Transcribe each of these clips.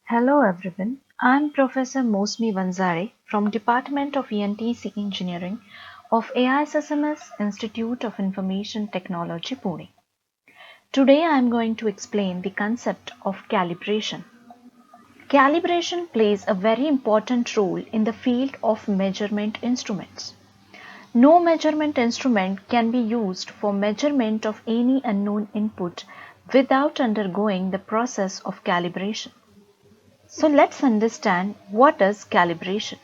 Hello everyone, I am Professor Mousami Vanjale from Department of E&TC Engineering of AISSMS Institute of Information Technology, Pune. Today I am going to explain the concept of calibration. Calibration plays a very important role in the field of measurement instruments. No measurement instrument can be used for measurement of any unknown input without undergoing the process of calibration. So let's understand what is calibration.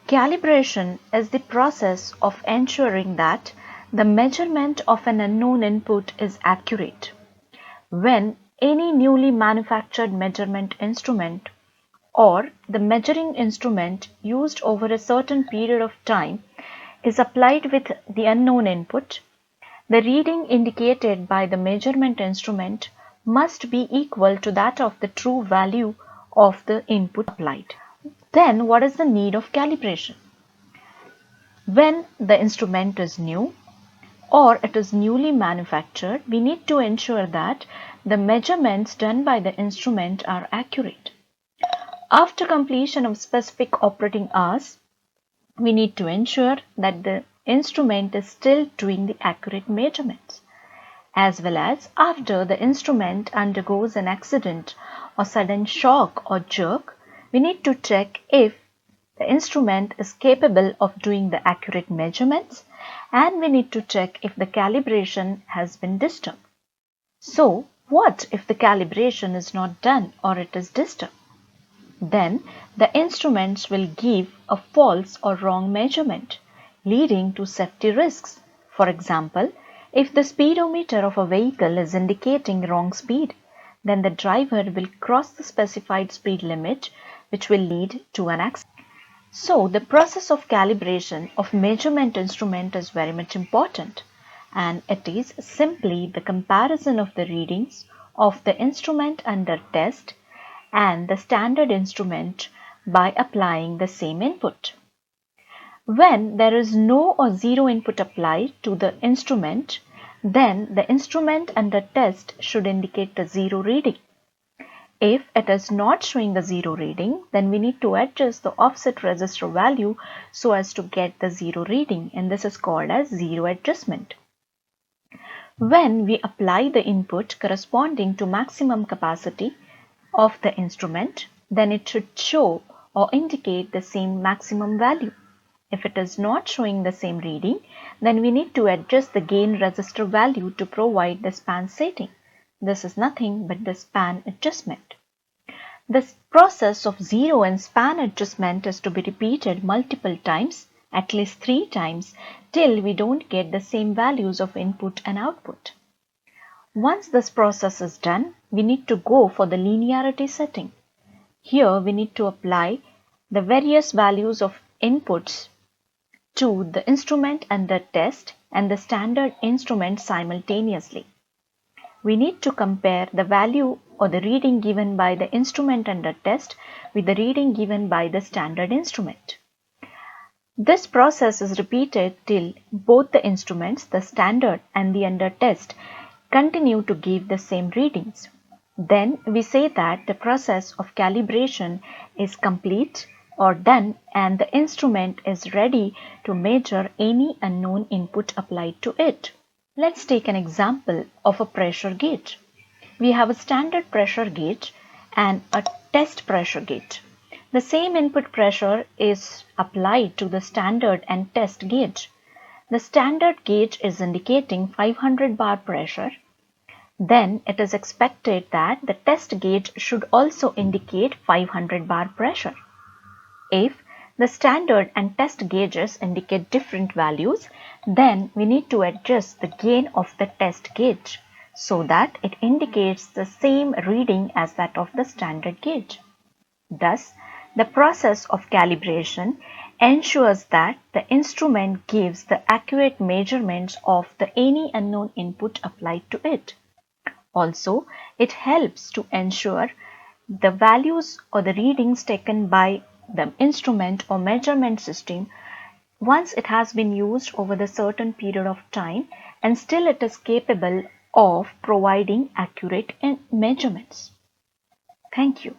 Calibration is the process of ensuring that the measurement of an unknown input is accurate. When any newly manufactured measurement instrument or the measuring instrument used over a certain period of time is applied with the unknown input, the reading indicated by the measurement instrument must be equal to that of the true value of the input applied. Then what is the need of calibration? When the instrument is new or it is newly manufactured, we need to ensure that the measurements done by the instrument are accurate. After completion of specific operating hours, we need to ensure that the instrument is still doing the accurate measurements, as well as after the instrument undergoes an accident or sudden shock or jerk, we need to check if the instrument is capable of doing the accurate measurements, and we need to check if the calibration has been disturbed. So, what if the calibration is not done or it is disturbed? Then the instruments will give a false or wrong measurement, leading to safety risks. For example, if the speedometer of a vehicle is indicating wrong speed, then the driver will cross the specified speed limit, which will lead to an accident. So the process of calibration of measurement instrument is very much important, and it is simply the comparison of the readings of the instrument under test and the standard instrument by applying the same input. When there is no or zero input applied to the instrument, then the instrument under test should indicate the zero reading. If it is not showing the zero reading, then we need to adjust the offset resistor value so as to get the zero reading, and this is called as zero adjustment. When we apply the input corresponding to maximum capacity of the instrument, then it should show or indicate the same maximum value. If it is not showing the same reading, then we need to adjust the gain resistor value to provide the span setting. This is nothing but the span adjustment. This process of zero and span adjustment is to be repeated multiple times, at least 3 times, till we don't get the same values of input and output. Once this process is done, we need to go for the linearity setting. Here we need to apply the various values of inputs to the instrument under test and the standard instrument simultaneously. We need to compare the value or the reading given by the instrument under test with the reading given by the standard instrument. This process is repeated till both the instruments, the standard and the under test, continue to give the same readings. Then we say that the process of calibration is complete or done and the instrument is ready to measure any unknown input applied to it. Let's take an example of a pressure gauge. We have a standard pressure gauge and a test pressure gauge. The same input pressure is applied to the standard and test gauge. The standard gauge is indicating 500 bar pressure. Then it is expected that the test gauge should also indicate 500 bar pressure. If the standard and test gauges indicate different values, then we need to adjust the gain of the test gauge so that it indicates the same reading as that of the standard gauge. Thus, the process of calibration ensures that the instrument gives the accurate measurements of any unknown input applied to it. Also, it helps to ensure the values or the readings taken by the instrument or measurement system once it has been used over the certain period of time and still it is capable of providing accurate measurements. Thank you.